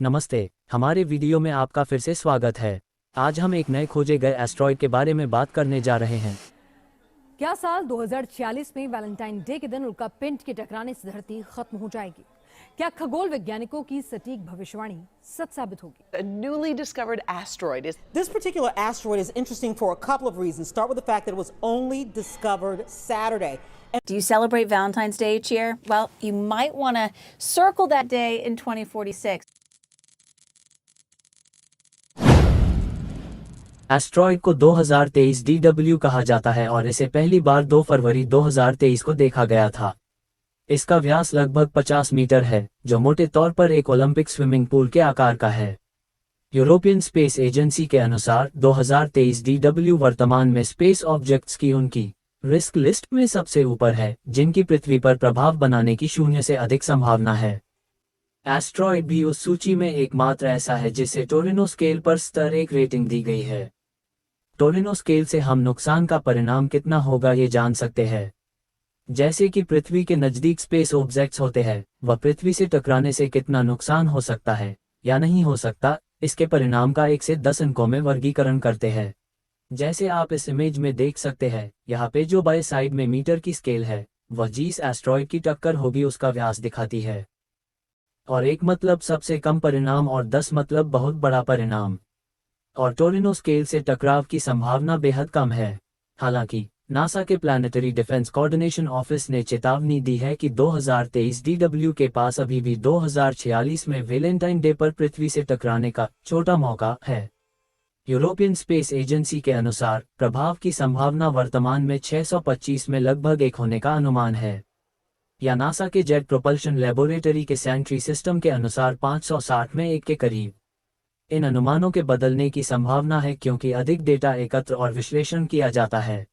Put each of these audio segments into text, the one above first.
नमस्ते, हमारे वीडियो में आपका फिर से स्वागत है। आज हम एक नए खोजे गए एस्ट्रॉयड के बारे में बात करने जा रहे हैं। क्या साल 2046 में वैलेंटाइन डे के दिन उल्का पिंड के टकराने से धरती खत्म हो जाएगी? क्या खगोल वैज्ञानिकों की सटीक भविष्यवाणी सच साबित होगी? A newly discovered asteroid is This particular asteroid is interesting for a couple of reasons. Start with the fact that it was only discovered Saturday. Do you celebrate Valentine's Day each year? Well, you might want to circle that day in 2046. Asteroid को 2023 DW कहा जाता है और इसे पहली बार 2 फरवरी 2023 को देखा गया था। इसका व्यास लगभग 50 मीटर है, जो मोटे तौर पर एक ओलंपिक स्विमिंग पूल के आकार का है। यूरोपियन स्पेस एजेंसी के अनुसार 2023 DW वर्तमान में स्पेस ऑब्जेक्ट्स की उनकी रिस्क लिस्ट में सबसे ऊपर है, जिनकी पृथ्वी पर प्रभाव बनाने की 0 से अधिक संभावना है। एस्ट्रॉयड भी उस सूची में एकमात्र ऐसा है जिसे टोरिनो स्केल पर स्तर 1 रेटिंग दी गई है। टोरिनो स्केल से हम नुकसान का परिणाम कितना होगा ये जान सकते हैं। जैसे कि पृथ्वी के नज़दीक स्पेस ऑब्जेक्ट्स होते हैं, वह पृथ्वी से टकराने से कितना नुकसान हो सकता है या नहीं हो सकता, इसके परिणाम का 1 से 10 अंकों में वर्गीकरण करते हैं। जैसे आप इस इमेज में देख सकते हैं, यहाँ पे जो बाएं साइड में मीटर की स्केल है, वह जिस एस्ट्रॉयड की टक्कर होगी उसका व्यास दिखाती है। और 1 मतलब सबसे कम परिणाम और 10 मतलब बहुत बड़ा परिणाम। और टोरिनो स्केल से टकराव की संभावना बेहद कम है। हालांकि नासा के प्लानिटरी डिफेंस कोऑर्डिनेशन ऑफिस ने चेतावनी दी है कि 2023 DW के पास अभी भी 2046 में वैलेंटाइन डे पर पृथ्वी से टकराने का छोटा मौका है। यूरोपियन स्पेस एजेंसी के अनुसार प्रभाव की संभावना वर्तमान में 625 में लगभग 1 होने का अनुमान है, या नासा के जेट प्रोपल्शन लेबोरेटरी के सेंट्री सिस्टम के अनुसार 560 में 1 के करीब। इन अनुमानों के बदलने की संभावना है क्योंकि अधिक डेटा एकत्र और विश्लेषण किया जाता है।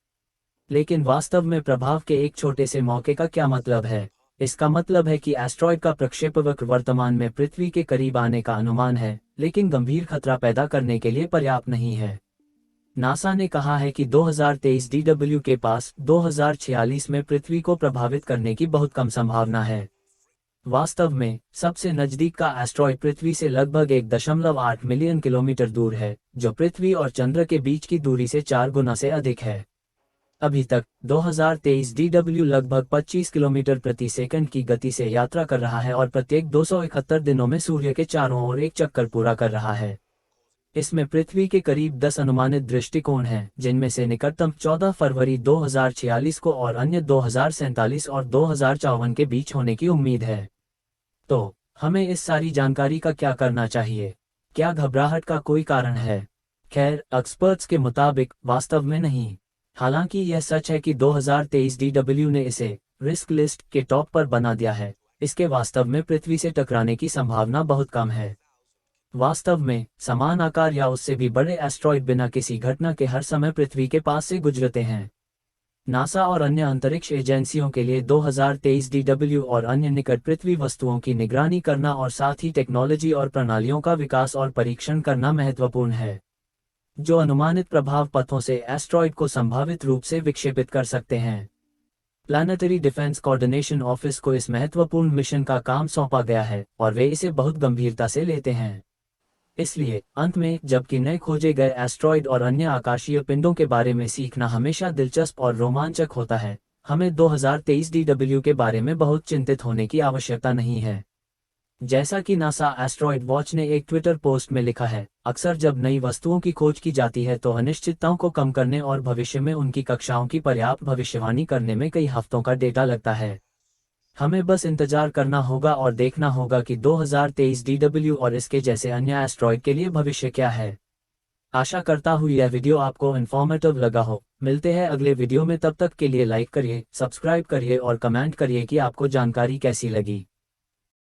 लेकिन वास्तव में प्रभाव के एक छोटे से मौके का क्या मतलब है? इसका मतलब है कि एस्ट्रॉयड का प्रक्षेपवक्र वर्तमान में पृथ्वी के करीब आने का अनुमान है, लेकिन गंभीर खतरा पैदा करने के लिए पर्याप्त नहीं है। नासा ने कहा है कि 2023 DW के पास 2046 में पृथ्वी को प्रभावित करने की बहुत कम संभावना है। वास्तव में सबसे नजदीक का एस्ट्रॉयड पृथ्वी से लगभग 1.8 मिलियन किलोमीटर दूर है, जो पृथ्वी और चंद्र के बीच की दूरी से 4 गुना से अधिक है। अभी तक 2023 DW लगभग 25 किलोमीटर प्रति सेकंड की गति से यात्रा कर रहा है और प्रत्येक 271 दिनों में सूर्य के चारों ओर एक चक्कर पूरा कर रहा है। इसमें पृथ्वी के करीब 10 अनुमानित दृष्टिकोण हैं, जिनमें से निकटतम 14 फरवरी 2046 को और अन्य 2047 और 2054 के बीच होने की उम्मीद है। तो हमें इस सारी जानकारी का क्या करना चाहिए? क्या घबराहट का कोई कारण है? खैर, एक्सपर्ट्स के मुताबिक वास्तव में नहीं। हालांकि यह सच है कि 2023 DW ने इसे रिस्क लिस्ट के टॉप पर बना दिया है, इसके वास्तव में पृथ्वी से टकराने की संभावना बहुत कम है। वास्तव में समान आकार या उससे भी बड़े एस्ट्रॉयड बिना किसी घटना के हर समय पृथ्वी के पास से गुजरते हैं। नासा और अन्य अंतरिक्ष एजेंसियों के लिए 2023 DW और अन्य निकट पृथ्वी वस्तुओं की निगरानी करना और साथ ही टेक्नोलॉजी और प्रणालियों का विकास और परीक्षण करना महत्वपूर्ण है, जो अनुमानित प्रभाव पथों से एस्ट्रॉयड को संभावित रूप से विक्षेपित कर सकते हैं। प्लानिटरी डिफेंस कोऑर्डिनेशन ऑफिस को इस महत्वपूर्ण मिशन का काम सौंपा गया है और वे इसे बहुत गंभीरता से लेते हैं। इसलिए अंत में, जबकि नए खोजे गए एस्ट्रॉयड और अन्य आकाशीय पिंडों के बारे में सीखना हमेशा दिलचस्प और रोमांचक होता है, हमें 2023 DW के बारे में बहुत चिंतित होने की आवश्यकता नहीं है। जैसा कि नासा एस्ट्रॉयड वॉच ने एक ट्विटर पोस्ट में लिखा है, अक्सर जब नई वस्तुओं की खोज की जाती है तो अनिश्चितताओं को कम करने और भविष्य में उनकी कक्षाओं की पर्याप्त भविष्यवाणी करने में कई हफ्तों का डेटा लगता है। हमें बस इंतजार करना होगा और देखना होगा कि 2023 DW और इसके जैसे अन्य एस्ट्रॉयड के लिए भविष्य क्या है। आशा करता हूँ यह वीडियो आपको इन्फॉर्मेटिव लगा हो। मिलते हैं अगले वीडियो में, तब तक के लिए लाइक करिए, सब्सक्राइब करिए और कमेंट करिए कि आपको जानकारी कैसी लगी।